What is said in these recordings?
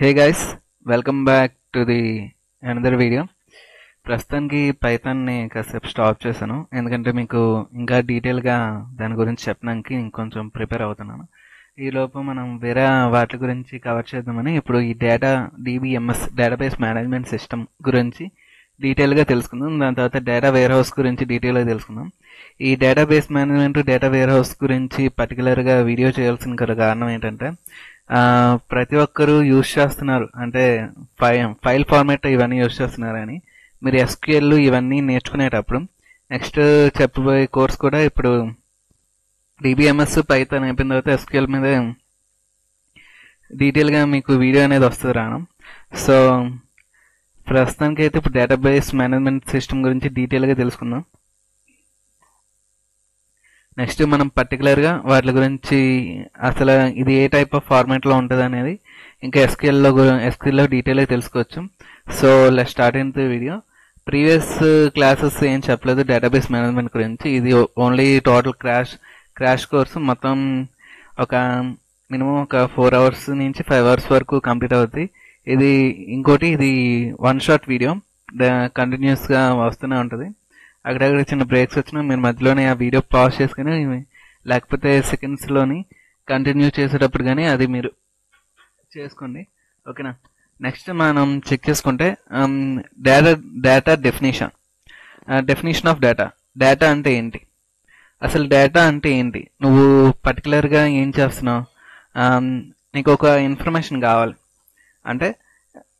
Hey guys, welcome back to the another video. ప్రస్తుతానికి పైథాన్ని కాసేపు stop చేశాను, ఎందుకంటే మీకు ఇంకా డీటెయిల్గా దాని గురించి చెప్పడానికి ఇంకొంచెం ప్రిపేర్ అవుతున్నాను. ఈలోపు మనం వేరే వాటి గురించి కవర్ చేద్దామని ఇప్పుడు ఈ DBMS డేటాబేస్ మేనేజ్మెంట్ సిస్టమ్ గురించి డీటెయిల్గా తెలుసుకుందాం. దాని తర్వాత డేటా వేర్ హౌస్ గురించి డీటెయిల్గా తెలుసుకుందాం. ఈ database management data warehouse గురించి పర్టికులర్గా వీడియో చేయాల్సిన కారణం ఏంటంటే ప్రతి ఒక్కరూ యూజ్ చేస్తున్నారు, అంటే ఫైల్ ఫార్మాట్ ఇవన్నీ యూజ్ చేస్తున్నారని. మీరు SQL ఇవన్నీ నేర్చుకునేటప్పుడు నెక్స్ట్ చెప్పబోయే కోర్స్ కూడా ఇప్పుడు DBMS పైథాన్ అయిపోయిన తర్వాత SQL మీద డీటెయిల్గా మీకు వీడియో అనేది వస్తుంది రాను. సో ప్రస్తుతానికి అయితే ఇప్పుడు డేటాబేస్ మేనేజ్మెంట్ సిస్టమ్ గురించి డీటెయిల్గా తెలుసుకుందాం. నెక్స్ట్ మనం పర్టికులర్గా వాటి గురించి అసలు ఇది ఏ టైప్ ఆఫ్ ఫార్మాట్లో ఉంటుంది అనేది ఇంకా ఎస్క్యూఎల్లో డీటెయిల్గా తెలుసుకోవచ్చు. So let's start in the video. Previous classes ఏం చెప్పలేదు డేటాబేస్ మేనేజ్మెంట్ గురించి. ఇది ఓన్లీ టోటల్ క్రాష్ కోర్సు. మొత్తం ఒక మినిమం ఒక 4 hours నుంచి 5 hours వరకు కంప్లీట్ అవుతుంది. ఇది వన్ షాట్ వీడియో, కంటిన్యూస్గా వస్తూనే ఉంటుంది. అక్కడక్కడ చిన్న బ్రేక్స్ వచ్చినా మీరు మధ్యలోనే ఆ వీడియో పాజ్ చేసుకుని లేకపోతే సెకండ్స్లోని కంటిన్యూ చేసేటప్పుడు కానీ అది మీరు చేసుకోండి, ఓకేనా. నెక్స్ట్ మనం చెక్ చేసుకుంటే డేటా డెఫినేషన్ ఆఫ్ డేటా అంటే ఏంటి, అసలు డేటా అంటే ఏంటి, నువ్వు పర్టికులర్గా ఏం చేస్తున్నావు, నీకు ఒక ఇన్ఫర్మేషన్ కావాలి అంటే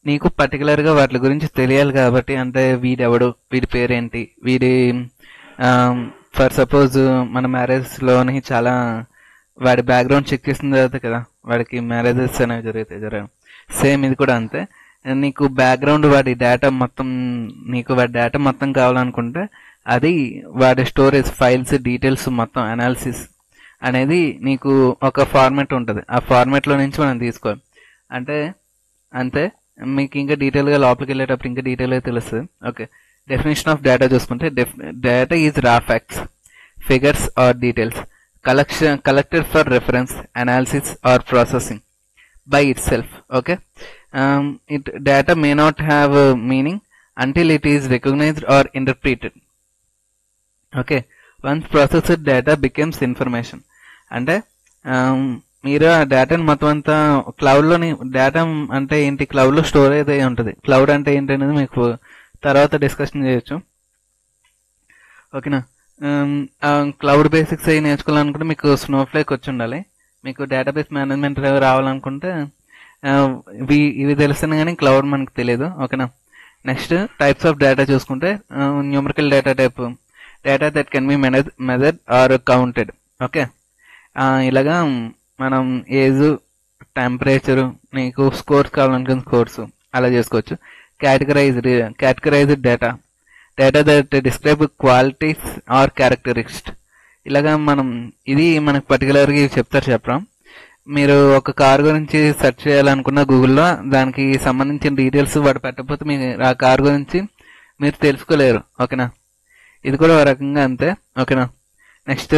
నీకు పర్టికులర్గా వాటి గురించి తెలియాలి. కాబట్టి అంటే వీడెవడు, వీడి పేరేంటి, ఫర్ సపోజ్ మన మ్యారేజ్లోని చాలా వాడి బ్యాక్గ్రౌండ్ చెక్ చేసిన తర్వాత కదా వాడికి మ్యారేజెస్ అనేవి జరుగుతాయి. సేమ్ ఇది కూడా అంతే. నీకు బ్యాక్గ్రౌండ్ వాడి డేటా మొత్తం కావాలనుకుంటే అది వాడి స్టోరేజ్ ఫైల్స్ డీటెయిల్స్ మొత్తం అనాలిసిస్ అనేది నీకు ఒక ఫార్మాట్ ఉంటుంది. ఆ ఫార్మాట్లో నుంచి మనం తీసుకోవాలి అంటే అంతే. మీకు ఇంకా డీటెయిల్గా లోపలికి వెళ్ళేటప్పుడు ఇంకా డీటెయిల్గా తెలుస్తుంది. ఓకే, డెఫినేషన్ ఆఫ్ డేటా చూసుకుంటే data is raw facts, figures or details collected for reference, analysis or processing by itself. Okay, data may not have meaning until it is recognised or interpreted. Okay, once processed data becomes information. అంటే మీరు ఆ డేటాని మొత్తం అంతా క్లౌడ్లోని data అంటే ఏంటి, క్లౌడ్లో storage అయి ఉంటుంది. క్లౌడ్ అంటే ఏంటి అనేది మీకు తర్వాత డిస్కషన్ చేయొచ్చు, ఓకేనా. క్లౌడ్ బేసిక్స్ అవి నేర్చుకోవాలనుకుంటే మీకు స్నోఫ్లేక్ వచ్చి ఉండాలి. మీకు డేటాబేస్ మేనేజ్మెంట్ రావాలనుకుంటే ఇవి తెలుస్తుంది కానీ క్లౌడ్ మనకు తెలియదు, ఓకేనా. నెక్స్ట్ టైప్స్ ఆఫ్ డేటా చూసుకుంటే numerical data type, data that can be measured or counted. Okay, ఇలాగా మనం ఏజ్, టెంపరేచరు, నీకు స్కోర్స్ కావాలనుకున్న స్కోర్స్ అలా చేసుకోవచ్చు. Categorised data that describe qualities or characteristics. ఇలాగా ఇది మనకు పర్టికులర్గా చెప్పడం. మీరు ఒక కార్ గురించి సెర్చ్ చేయాలనుకున్న గూగుల్లో దానికి సంబంధించిన డీటెయిల్స్ వాడు పెట్టకపోతే మీరు ఆ కార్ గురించి మీరు తెలుసుకోలేరు, ఓకేనా. ఇది కూడా ఒక రకంగా అంతే, ఓకేనా. నెక్స్ట్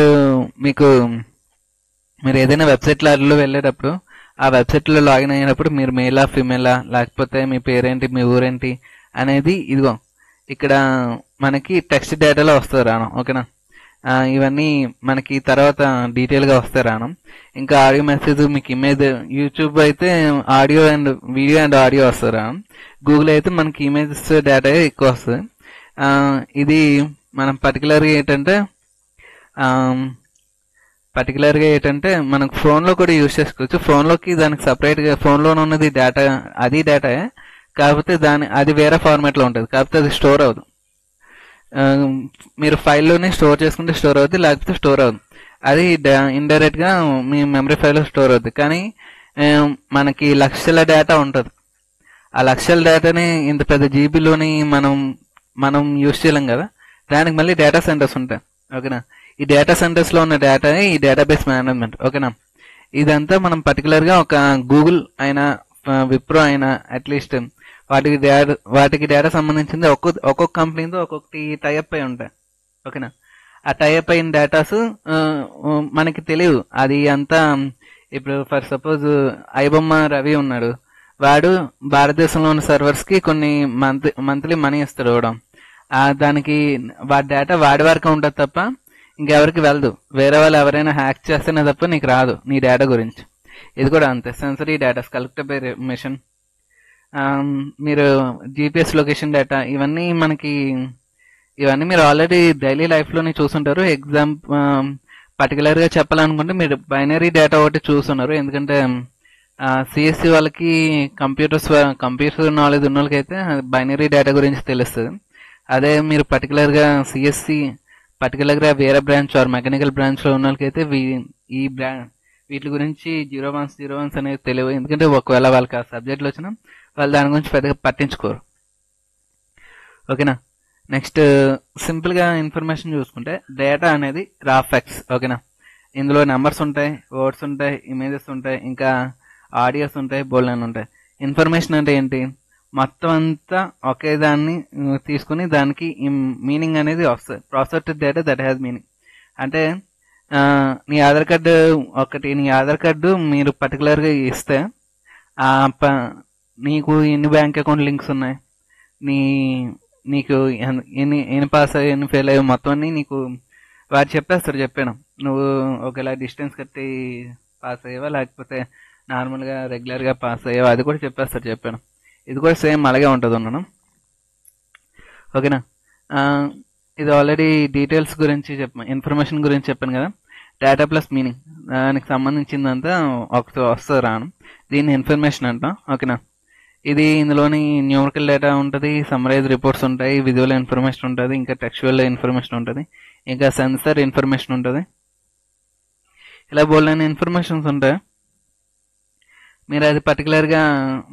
మీరు ఏదైనా వెబ్సైట్లో వెళ్ళేటప్పుడు ఆ వెబ్సైట్లో లాగిన్ అయినప్పుడు మీరు మేలా ఫిమేలా లేకపోతే మీ పేరేంటి, మీ ఊరేంటి అనేది ఇదిగో ఇక్కడ మనకి టెక్స్ట్ డేటాలో వస్తుంది రాను, ఓకేనా. ఇవన్నీ మనకి తర్వాత డీటెయిల్గా వస్తాయి రాను. ఇంకా ఆడియో మెసేజ్, మీకు ఇమేజ్, యూట్యూబ్ అయితే audio and video and audio వస్తుంది రాను. గూగుల్ అయితే మనకి ఇమేజెస్ డేటా ఎక్కువ వస్తుంది. ఇది మనం పర్టికులర్గా ఏంటంటే మనకు ఫోన్లో కూడా యూజ్ చేసుకోవచ్చు. ఫోన్లోకి దానికి సపరేట్గా ఫోన్లో ఉన్నది డేటా, అది డేటాయే, కాకపోతే అది వేరే ఫార్మాట్లో ఉంటుంది, కాకపోతే అది స్టోర్ అవ్వదు. మీరు ఫైల్లోనే స్టోర్ చేసుకుంటే స్టోర్ అవుతుంది, లేకపోతే స్టోర్ అవ్వదు. అది ఇండైరెక్ట్గా మీ మెమరీ ఫైల్లో స్టోర్ అవుతుంది. కానీ మనకి లక్షల డేటా ఉంటుంది. ఆ లక్షల డేటాని ఇంత పెద్ద జీబీలోని మనం యూజ్ చేయలేం కదా, దానికి మళ్ళీ డేటా సెంటర్స్ ఉంటాయి, ఓకేనా. ఈ డేటా సెంటర్స్లో ఉన్న డేటా ఈ డేటాబేస్ మేనేజ్మెంట్, ఓకేనా. ఇదంతా మనం పర్టికులర్గా ఒక గూగుల్ అయినా విప్రో అయినా అట్లీస్ట్ వాటికి డేటా సంబంధించింది ఒక్కొక్క కంపెనీతో ఒక్కొక్కటి టైఅప్ అయి ఉంటాయి, ఓకేనా. ఆ టైఅప్ అయిన డేటాస్ మనకి తెలియదు. అది అంతా ఇప్పుడు ఫర్ సపోజ్ ఐబొమ్మ రవి ఉన్నాడు, వాడు భారతదేశంలో ఉన్న సర్వర్స్కి కొన్ని మంత్లీ మనీ ఇస్తాడు ఇవ్వడం. దానికి వాడి డేటా వాడి వరకే ఉంటుంది తప్ప ఇంకెవరికి వెళ్ళదు. వేరే వాళ్ళు ఎవరైనా హ్యాక్ చేస్తేనే తప్ప నీకు రాదు నీ డేటా గురించి. ఇది కూడా అంతే. Sensory datas collected by machine. మీరు జిపిఎస్ లొకేషన్ డేటా ఇవన్నీ మీరు ఆల్రెడీ డైలీ లైఫ్లోనే చూసుంటారు. పర్టికులర్గా చెప్పాలనుకుంటే మీరు బైనరీ డేటా ఒకటి చూస్తున్నారు. ఎందుకంటే సిఎస్సి వాళ్ళకి కంప్యూటర్ నాలెడ్జ్ ఉన్న వాళ్ళకైతే బైనరీ డేటా గురించి తెలుస్తుంది. అదే మీరు పర్టికులర్గా వేరే బ్రాంచ్ ఆర్ మెకానికల్ బ్రాంచ్లో ఉన్న వాళ్ళకైతే వీటి గురించి 0 1 అనేది తెలియదు. ఎందుకంటే ఒకవేళ వాళ్ళకి ఆ సబ్జెక్టులు వచ్చినా వాళ్ళు దాని గురించి పెద్దగా పట్టించుకోరు. ఓకేనా. నెక్స్ట్ సింపుల్గా ఇన్ఫర్మేషన్ చూసుకుంటే డేటా అనేది రా ఫ్యాక్ట్స్. ఓకేనా. ఇందులో నెంబర్స్ ఉంటాయి, వర్డ్స్ ఉంటాయి, ఇమేజెస్ ఉంటాయి, ఇంకా ఆడియోస్ ఉంటాయి, బోల్డెన్ ఉంటాయి. ఇన్ఫర్మేషన్ అంటే ఏంటి? మొత్తం అంతా ఒకే దాన్ని తీసుకుని దానికి మీనింగ్ అనేది వస్తుంది. Processed data that has meaning. అంటే నీ ఆధార్ కార్డు మీరు పర్టికులర్గా ఇస్తే నీకు ఎన్ని బ్యాంక్ అకౌంట్ లింక్స్ ఉన్నాయి, నీకు ఎన్ని పాస్ అయ్యి ఎన్ని ఫెయిల్ అయ్యి మొత్తం అన్ని నీకు వాడు చెప్పేస్తారు. చెప్పాను నువ్వు ఒకవేళ డిస్టెన్స్ కట్టి పాస్ అయ్యావా లేకపోతే నార్మల్గా రెగ్యులర్గా పాస్ అయ్యావా అది కూడా చెప్పేస్తారు. చెప్పాను. ఇది కూడా సేమ్ అలాగే ఉంటుంది ఉన్నాను. ఓకేనా. ఇది ఆల్రెడీ డీటెయిల్స్ గురించి ఇన్ఫర్మేషన్ గురించి చెప్పాను కదా. డేటా ప్లస్ మీనింగ్ దానికి సంబంధించిందంతా వస్తుంది రాను. దీన్ని ఇన్ఫర్మేషన్ అంటాం. ఓకేనా. ఇందులోని న్యూమరికల్ డేటా ఉంటుంది, సమ్మరైజ్ రిపోర్ట్స్ ఉంటాయి, విజువల్ ఇన్ఫర్మేషన్ ఉంటుంది, ఇంకా టెక్స్చువల్ ఇన్ఫర్మేషన్ ఉంటుంది, ఇంకా సెన్సర్ ఇన్ఫర్మేషన్ ఉంటుంది. ఇలా బోల్డెన్ ఇన్ఫర్మేషన్స్ ఉంటాయి. మీరు అది పర్టికులర్గా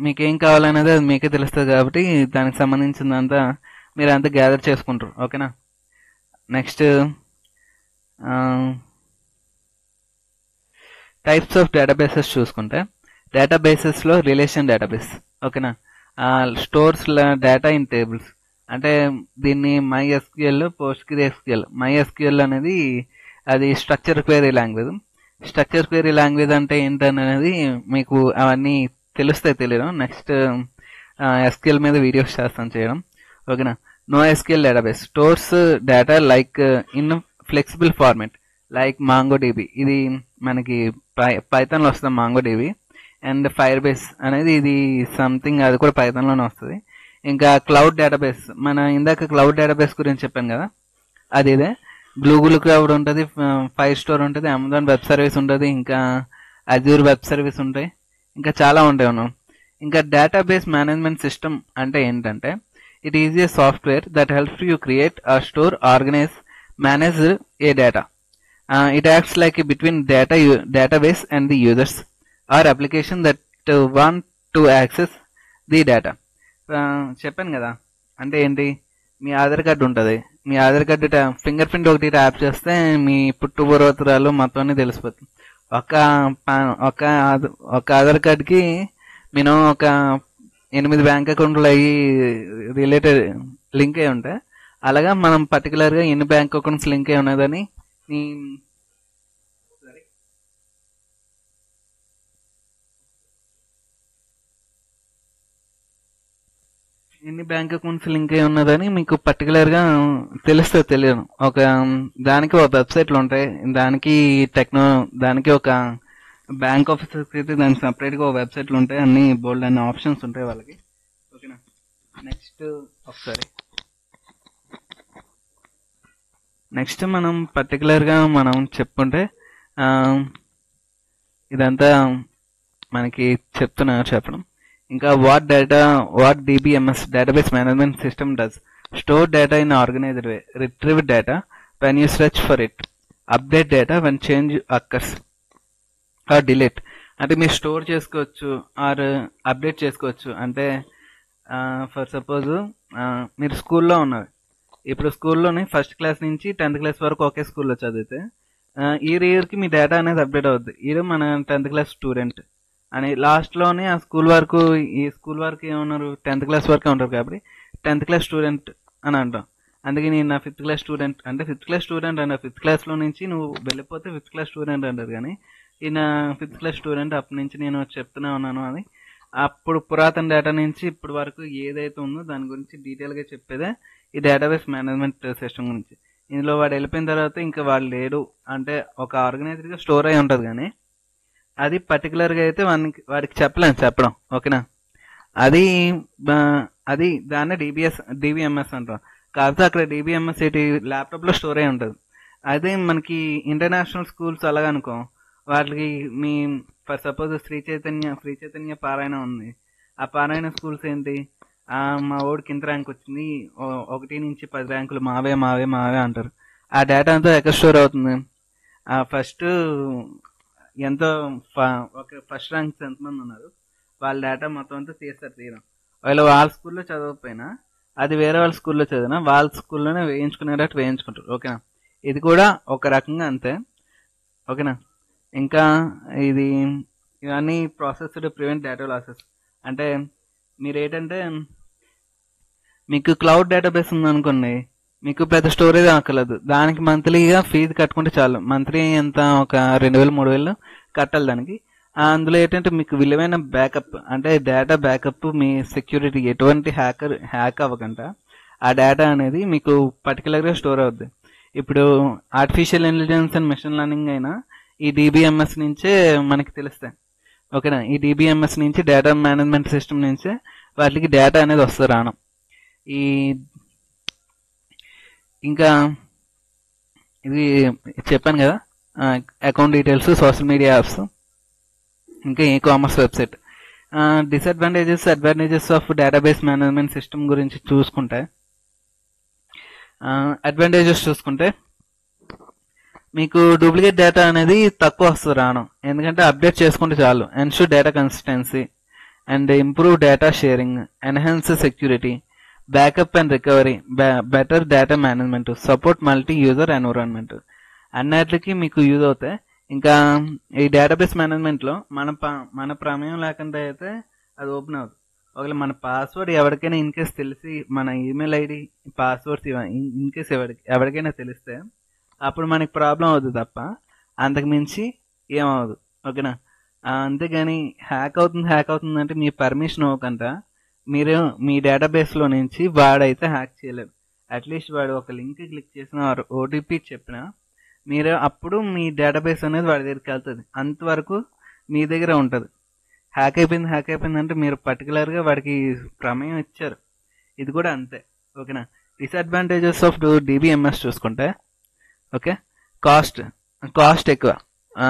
మీకేం కావాలనేది అది మీకే తెలుస్తుంది కాబట్టి దానికి సంబంధించిందంతా మీరు అంతా గ్యాదర్ చేసుకుంటారు. ఓకేనా. నెక్స్ట్ టైప్స్ ఆఫ్ డేటాబేసెస్ చూసుకుంటే డేటాబేసెస్లో రిలేషన్ డేటాబేస్. ఓకేనా. Stores data in tables. అంటే దీన్ని MySQL, PostgreSQL. MySQL అనేది అది structure query language. Structure query language అంటే ఏంటనేది మీకు అవన్నీ తెలుస్తాయి, తెలియదు. నెక్స్ట్ SQL మీద వీడియోస్ చేస్తాను చేయడం. ఓకేనా. NoSQL database stores data like in flexible format like MongoDB. ఇది మనకి పైథాన్లో వస్తుంది MongoDB. అండ్ ఫైర్ బేస్ అనేది ఇది సంథింగ్ అది కూడా పైథాన్లోనే వస్తుంది. ఇంకా క్లౌడ్ డేటాబేస్, మన ఇందాక క్లౌడ్ డేటాబేస్ గురించి చెప్పాను కదా, అది ఇదే. గూగుల్ క్లౌడ్ ఉంటుంది, ఫైర్ స్టోర్ ఉంటుంది, అమెజాన్ వెబ్ సర్వీస్ ఉంటుంది, ఇంకా అజ్యూర్ వెబ్ సర్వీస్ ఉంటాయి, ఇంకా చాలా ఉంటాయి మనం. ఇంకా డేటాబేస్ మేనేజ్మెంట్ సిస్టమ్ అంటే ఏంటంటే it is a software that helps you create, store, organise, manage A data. It acts like between database and the users or application that want to access the data. చెప్పాను కదా. అంటే ఏంటి? మీ Aadhaar card ఉంటుంది, మీ Aadhaar card finger print ఒకటి tap చేస్తే మీ పుట్టుపూర్వోత్తరాలు మొత్తం అన్ని తెలిసిపోతుంది. ఒక ఆధార్ కార్డుకి మినిమం ఒక 8 బ్యాంక్ అకౌంట్లు అయ్యి రిలేటెడ్ లింక్ అయి ఉంటాయి. అలాగా మనం పర్టికులర్గా ఎన్ని బ్యాంక్ అకౌంట్స్ లింక్ అయి ఉన్నదని ఎన్ని బ్యాంక్ అకౌంట్స్ లింక్ అయి ఉన్నదని మీకు పర్టికులర్గా తెలుస్తుంది. తెలియదు. దానికి ఒక వెబ్సైట్లు ఉంటాయి. దానికి ఒక బ్యాంక్ ఆఫీసర్కి అయితే దానికి సపరేట్గా ఒక వెబ్సైట్లు ఉంటాయి. అన్ని బోల్డ్ అన్ని ఆప్షన్స్ ఉంటాయి వాళ్ళకి. ఓకేనా. నెక్స్ట్ మనం పర్టికులర్గా మనం చెప్పుకుంటే ఇదంతా మనకి చెప్పడం. ఇంకా what DBMS database management system does. Store data in organized way, retrieve data when you search for it, update data when change occurs, or delete. అంటే మీరు స్టోర్ చేసుకోవచ్చు ఆర్ అప్డేట్ చేసుకోవచ్చు. అంటే ఫర్ సపోజ్ మీరు స్కూల్లో ఉన్నారు. ఇప్పుడు స్కూల్లోని ఫస్ట్ క్లాస్ నుంచి 10th క్లాస్ వరకు ఒకే స్కూల్లో చదివితే ఇయర్కి మీ డేటా అనేది అప్డేట్ అవుద్ది. ఇది మన 10th క్లాస్ స్టూడెంట్ అని లాస్ట్లోనే ఆ స్కూల్ వరకు ఏమన్నారు 10th క్లాస్ వరకే ఉంటారు కాబట్టి 10th క్లాస్ స్టూడెంట్ అని అంటాం. అందుకే నేను నా 5th క్లాస్ స్టూడెంట్ అంటే 5th క్లాస్ స్టూడెంట్ అన్న 5th క్లాస్లో నుంచి నువ్వు వెళ్ళిపోతే 5th క్లాస్ స్టూడెంట్ అంటారు. కానీ ఈయన 5th క్లాస్ స్టూడెంట్ అప్పటి నుంచి నేను చెప్తూనే ఉన్నాను అని అప్పుడు పురాతన డేటా నుంచి ఇప్పటి వరకు ఏదైతే ఉందో దాని గురించి డీటెయిల్గా చెప్పేదే ఈ డేటాబేస్ మేనేజ్మెంట్ సిస్టమ్ గురించి. ఇందులో వాడు వెళ్ళిపోయిన తర్వాత ఇంకా వాడు లేడు అంటే ఒక ఆర్గనైజర్గా స్టోర్ అయి ఉంటుంది, కానీ అది పర్టికులర్గా అయితే వాడికి చెప్పడం. ఓకేనా, అది అది దాన్ని డిబిఎంఎస్ అంటాం. కాకపోతే అక్కడ డిబిఎంఎస్ ఏంటి, ల్యాప్టాప్లో స్టోర్ అయి ఉంటుంది. అదే మనకి ఇంటర్నేషనల్ స్కూల్స్ అలాగనుకో, వాటికి మీ ఫర్ సపోజ్ శ్రీ చైతన్య పారాయణ ఉంది. ఆ పారాయణ స్కూల్స్ ఏంటి, మా ఓడికి ఇంత ర్యాంక్ వచ్చింది, 1 నుంచి 10 ర్యాంకులు మావే అంటారు. ఆ డేటా అంతా ఎక్కడ స్టోర్ అవుతుంది, ఫస్ట్ ఎంతో ఫస్ట్ ర్యాంక్స్ ఎంతమంది ఉన్నారు వాళ్ళ డేటా మొత్తం అంతా తీయడం. వాళ్ళ స్కూల్లో చదవకపోయినా అది వేరే వాళ్ళ స్కూల్లో చదివినా వాళ్ళ స్కూల్లోనే వేయించుకునేటట్టు వేయించుకుంటారు. ఓకేనా, ఇది కూడా ఒక రకంగా అంతే. ఓకేనా, ఇంకా ఇవన్నీ process to prevent data losses. అంటే మీరు ఏంటంటే మీకు క్లౌడ్ డేటాబేస్ ఉందనుకోండి, మీకు పెద్ద స్టోరేజ్ అక్కర్లేదు, దానికి మంత్లీగా ఫీజు కట్టుకుంటే చాలు. మంత్లీ ఎంత, ఒక 2000-3000 కట్టాలి దానికి. అందులో ఏంటంటే మీకు విలువైన బ్యాకప్, అంటే డేటా బ్యాకప్, మీ సెక్యూరిటీ ఎటువంటి హ్యాక్ అవ్వకుండా ఆ డేటా అనేది మీకు పర్టికులర్గా స్టోర్ అవుద్ది. ఇప్పుడు artificial intelligence and machine learning అయినా ఈ డిబిఎంఎస్ నుంచే మనకి తెలుస్తాయి. ఓకేనా, ఈ డిబిఎంఎస్ నుంచి డేటా మేనేజ్మెంట్ సిస్టమ్ నుంచే వాటికి డేటా అనేది వస్తుంది రావడం. ఇంకా ఇది చెప్పాను కదా, account details, social media apps, ఇంకా e commerce website. Advantages of database management system గురించి చూసుకుంటే, అడ్వాంటేజెస్ చూసుకుంటే మీకు డూప్లికేట్ డేటా అనేది తక్కువ వస్తుంది రావడం, ఎందుకంటే అప్డేట్ చేసుకుంటే చాలు. Ensure data consistency and improve data sharing, enhance security, backup and recovery, better data management, support multi user environment అన్నిటికీ మీకు యూజ్ అవుతాయి. ఇంకా ఈ డేటాబేస్ మేనేజ్మెంట్లో మన ప్రమేయం లేకుండా అయితే అది ఓపెన్ అవుతుంది. ఒకవేళ మన పాస్వర్డ్ ఎవరికైనా ఇన్ కేస్ తెలిసి, మన email ID passwords in case ఎవరికైనా తెలిస్తే అప్పుడు మనకి ప్రాబ్లం అవుతుంది తప్ప అంతకు మించి ఏమవుదు. ఓకేనా, అంతేగాని హ్యాక్ అవుతుంది అంటే మీ పర్మిషన్ ఇవ్వకుండా మీరు మీ డేటాబేస్లో నుంచి వాడైతే హ్యాక్ చేయలేరు. అట్లీస్ట్ వాడు ఒక లింక్ క్లిక్ చేసిన ఓటీపీ చెప్పినా మీరు అప్పుడు మీ డేటాబేస్ అనేది వాడి దగ్గరికి వెళ్తుంది, అంతవరకు మీ దగ్గర ఉంటుంది. హ్యాక్ అయిపోయింది అంటే మీరు పర్టికులర్గా వాడికి ప్రమేయం ఇచ్చారు. ఇది కూడా అంతే. ఓకేనా, డిసడ్వాంటేజెస్ ఆఫ్ డిబిఎంఎస్ చూసుకుంటే, ఓకే, కాస్ట్ ఎక్కువ.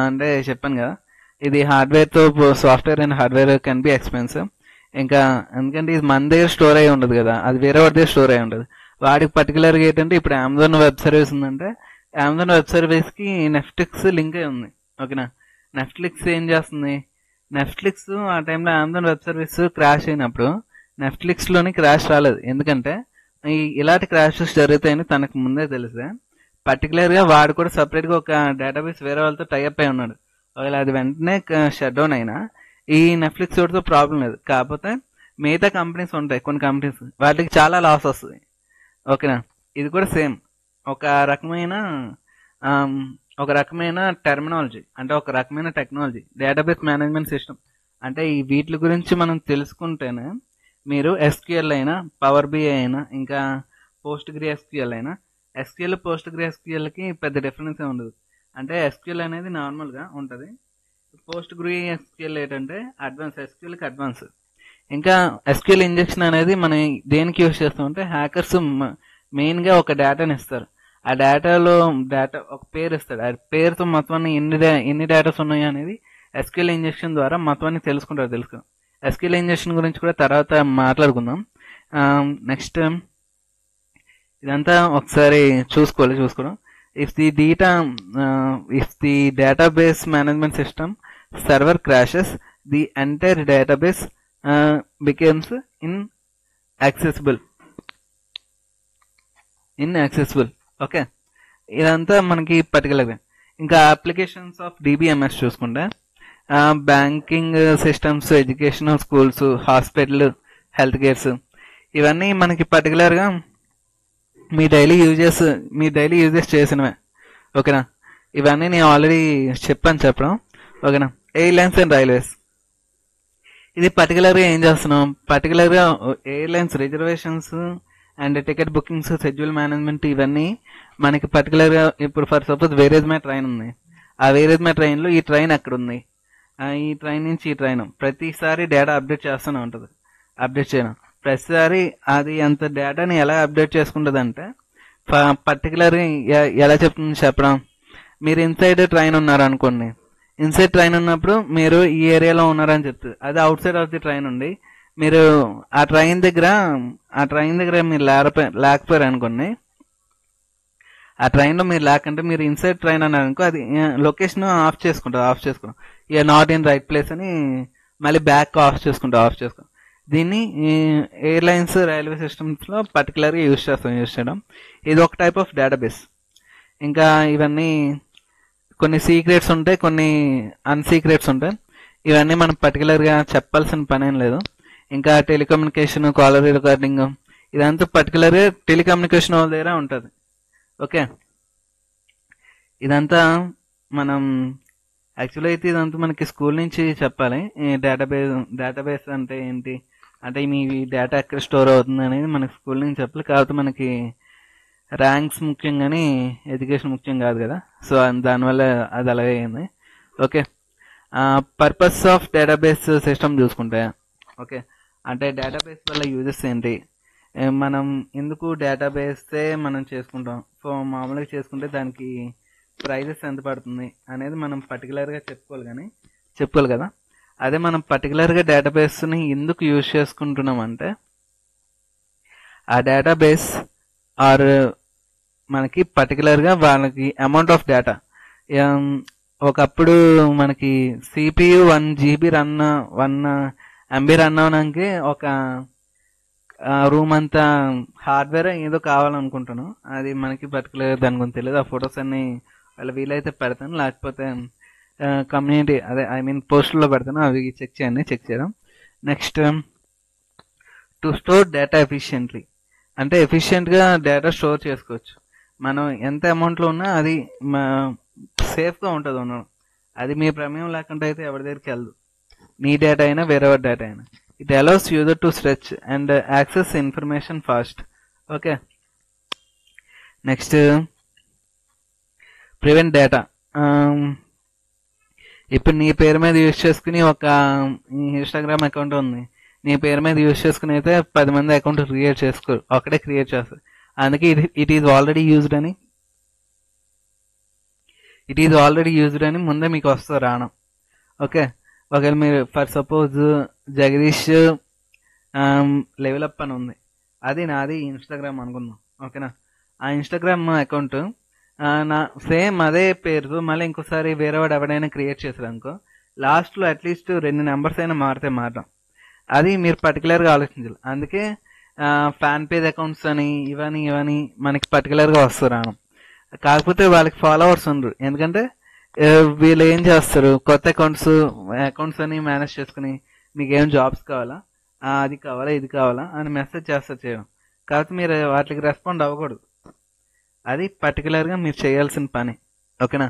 అంటే చెప్పాను కదా, ఇది హార్డ్వేర్తో software and hardware can be expensive. ఇంకా ఎందుకంటే ఇది మన దగ్గర స్టోర్ అయ్యి ఉండదు కదా, అది వేరే వాడి దగ్గర స్టోర్ అయ్యి ఉండదు. వాడికి పర్టికులర్గా ఏంటంటే ఇప్పుడు అమెజాన్ వెబ్ సర్వీస్ ఉందంటే అమెజాన్ వెబ్ సర్వీస్కి నెట్ఫ్లిక్స్ లింక్ అయి ఉంది. ఓకేనా, నెట్ఫ్లిక్స్ ఏం చేస్తుంది, నెట్ఫ్లిక్స్ ఆ టైంలో అమెజాన్ వెబ్ సర్వీస్ క్రాష్ అయినప్పుడు నెట్ఫ్లిక్స్లోని క్రాష్ రాలేదు, ఎందుకంటే ఇలాంటి క్రాషెస్ జరుగుతాయని తనకు ముందే తెలిసే పర్టికులర్గా వాడు కూడా సపరేట్గా ఒక డేటాబేస్ వేరే వాళ్ళతో టైఅప్ అయి ఉన్నాడు. ఒకవేళ అది వెంటనే షట్ డౌన్ అయినా ఈ నెట్ఫ్లిక్స్ వాటితో ప్రాబ్లం లేదు. కాకపోతే మిగతా కంపెనీస్ ఉంటాయి, కొన్ని కంపెనీస్, వాటికి చాలా లాస్ వస్తుంది. ఓకేనా, ఇది కూడా సేమ్ ఒక రకమైన టెర్మినాలజీ, అంటే ఒక రకమైన టెక్నాలజీ డేటాబేస్ మేనేజ్మెంట్ సిస్టమ్. అంటే ఈ వీటి గురించి మనం తెలుసుకుంటేనే మీరు ఎస్క్యూఎల్ అయినా, పవర్ బిఐ అయినా, ఇంకా PostgreSQL అయినా, ఎస్క్యూఎల్ PostgreSQLకి పెద్ద డిఫరెన్స్ ఉండదు. అంటే ఎస్క్యూఎల్ అనేది నార్మల్గా ఉంటుంది, PostgreSQL ఏంటంటే ఎస్క్యూఎల్కి అడ్వాన్స్. ఇంకా ఎస్క్యూఎల్ ఇంజెక్షన్ అనేది మనం దేనికి యూజ్ చేస్తామంటే, హ్యాకర్స్ మెయిన్గా ఒక డేటాని ఇస్తారు. ఆ డేటాలో ఒక పేరు ఇస్తాడు, ఆ పేరుతో మొత్తం ఎన్ని డేటాస్ ఉన్నాయి అనేది ఎస్క్యూఎల్ ఇంజెక్షన్ ద్వారా మొత్తాన్ని తెలుసుకుంటారు. ఎస్క్యూఎల్ ఇంజెక్షన్ గురించి కూడా తర్వాత మాట్లాడుకుందాం. నెక్స్ట్ ఇదంతా ఒకసారి చూసుకోవడం. If the database management system server crashes, the entire database becomes inaccessible. Okay, ఇదంతా మనకి పర్టికులర్గా. ఇంకా అప్లికేషన్స్ ఆఫ్ డిబిఎంఎస్ చూసుకుంటే, banking systems, educational schools, hospital, health cares, ఇవన్నీ మనకి పర్టికులర్గా మీ డైలీ యూజెస్ చేసినవే. ఓకేనా, ఇవన్నీ నేను ఆల్రెడీ చెప్పడం. ఓకేనా, ఎయిర్లైన్స్ అండ్ రైల్వేస్. ఇది పర్టికులర్గా ఏం చేస్తున్నాం, పర్టికులర్గా airlines reservations and ticket bookings, schedule management, ఇవన్నీ మనకి పర్టికులర్గా ఇప్పుడు ఫర్ సపోజ్ వేరేజ్ మై ట్రైన్ ఉంది, ఆ వేరేజ్ మై ట్రైన్లో ఈ ట్రైన్ ఎక్కడ ఉంది, ఈ ట్రైన్ నుంచి ఈ ట్రైన్ ప్రతిసారి డేటా అప్డేట్ చేస్తూనే ఉంటుంది. అప్డేట్ చేయడం ప్రతిసారి అది అంత డేటాని ఎలా అప్డేట్ చేసుకుంటుంది అంటే పర్టికులర్ ఎలా చెప్తుంది చెప్పడం, మీరు ఇన్సైడ్ ట్రైన్ ఉన్నారు అనుకోండి, ఇన్సైడ్ ట్రైన్ ఉన్నప్పుడు మీరు ఈ ఏరియాలో ఉన్నారని చెప్తుంది. అది out side of the train ఉండి మీరు ఆ ట్రైన్ దగ్గర మీరు లేకపోయారు అనుకోండి, ఆ ట్రైన్లో మీరు లేకంటే మీరు ఇన్సైడ్ ట్రైన్ అన్నారు అనుకో, అది లొకేషన్ ఆఫ్ చేసుకుంటాం ఇక నాట్ ఇన్ రైట్ ప్లేస్ అని మళ్ళీ బ్యాక్ ఆఫ్ చేసుకుంటాం. దీన్ని ఎయిర్లైన్స్ రైల్వే సిస్టమ్స్లో పర్టికులర్గా యూజ్ చేయడం. ఇది ఒక టైప్ ఆఫ్ డేటాబేస్. ఇంకా ఇవన్నీ కొన్ని సీక్రెట్స్ ఉంటాయి, కొన్ని అన్సీక్రెట్స్ ఉంటాయి. ఇవన్నీ మనం పర్టికులర్గా చెప్పాల్సిన పని ఏం లేదు. ఇంకా టెలికమ్యూనికేషన్, కాలర్ రికార్డింగ్, ఇదంతా పర్టికులర్గా టెలికమ్యూనికేషన్ వాళ్ళ దగ్గర ఉంటుంది. ఓకే, ఇదంతా మనం యాక్చువల్ అయితే ఇదంతా మనకి స్కూల్ నుంచి చెప్పాలి. డేటాబేస్ అంటే ఏంటి, అంటే మీ డేటా ఎక్కడ స్టోర్ అవుతుంది అనేది మనకి స్కూల్ నుంచి చెప్పాలి. కాకపోతే మనకి ర్యాంక్స్ ముఖ్యం కానీ ఎడ్యుకేషన్ ముఖ్యం కాదు కదా, సో దానివల్ల అది అలాగే అయింది. Okay, purpose of database system చూసుకుంటే, ఓకే, అంటే డేటాబేస్ వల్ల యూజెస్ ఏంటి, మనం ఎందుకు డేటాబేసే మనం చేసుకుంటాం, సో మామూలుగా చేసుకుంటే దానికి ప్రైజెస్ ఎంత పడుతుంది అనేది మనం పర్టికులర్గా చెప్పుకోవాలి కదా. అదే మనం పర్టికులర్గా డేటాబేస్ని ఎందుకు యూజ్ చేసుకుంటున్నాం అంటే, ఆ డేటాబేస్ ఆర్ మనకి పర్టికులర్గా వాళ్ళకి అమౌంట్ ఆఫ్ డేటా, ఒకప్పుడు మనకి CPU 1 GB run 1 MB run అవడానికి ఒక రూమ్ అంతా హార్డ్వేర్ ఏదో కావాలనుకుంటాను. అది మనకి పర్టికులర్ దాని గురించి తెలియదు. ఆ ఫొటోస్ అన్ని వాళ్ళు వీలైతే పెడతాను, లేకపోతే కమ్యూనిటీ పోస్టుల్లో పెడతాను, అవి చెక్ చేయడం. Next, to store data efficiently, అంటే ఎఫిషియెంట్గా డేటా స్టోర్ చేసుకోవచ్చు. మనం ఎంత అమౌంట్లో ఉన్నా అది సేఫ్గా ఉంటుంది ఉండడం. అది మీ ప్రమేయం లేకుండా అయితే ఎవరి దగ్గరికి వెళ్ళదు, నీ డేటా అయినా వేరేవారి డేటా అయినా. It allows user to stretch and access information fast. Okay, next, prevent data. ఇప్పుడు నీ పేరు మీద యూజ్ చేసుకుని ఒక ఇన్స్టాగ్రామ్ అకౌంట్ ఉంది, నీ పేరు మీద యూజ్ చేసుకుని అయితే 10 మంది అకౌంట్ క్రియేట్ చేసుకోరు, ఒకటే క్రియేట్ చేస్తారు. అందుకే ఇట్ ఈజ్ ఆల్రెడీ యూజ్డ్ అని ముందే మీకు వస్తుంది రావడం. ఓకే, ఒకవేళ మీరు for suppose Jagadish level up అని ఉంది, అది నాది ఇన్స్టాగ్రామ్ అనుకుందాం. ఓకేనా, ఆ ఇన్స్టాగ్రామ్ అకౌంట్ నా సేమ్ అదే పేరుతో మళ్ళీ ఇంకోసారి వేరేవాడు ఎవడైనా క్రియేట్ చేశారు అనుకో, లాస్ట్లో అట్లీస్ట్ 2 నెంబర్స్ అయినా మారడం. అది మీరు పర్టికులర్గా ఆలోచించాలి. అందుకే ఫ్యాన్ పేజ్ అకౌంట్స్ అని ఇవని మనకి పర్టికులర్గా వస్తారు రావడం. కాకపోతే వాళ్ళకి ఫాలోవర్స్ ఉండరు, ఎందుకంటే వీళ్ళు ఏం చేస్తారు, కొత్త అకౌంట్స్ అని మేనేజ్ చేసుకుని మీకు ఏం జాబ్స్ కావాలా, అది కావాలా ఇది కావాలా అని మెసేజ్ చేయడం. కాకపోతే మీరు వాటికి రెస్పాండ్ అవ్వకూడదు. అది పర్టికులర్గా మీరు చేయాల్సిన పని. ఓకేనా,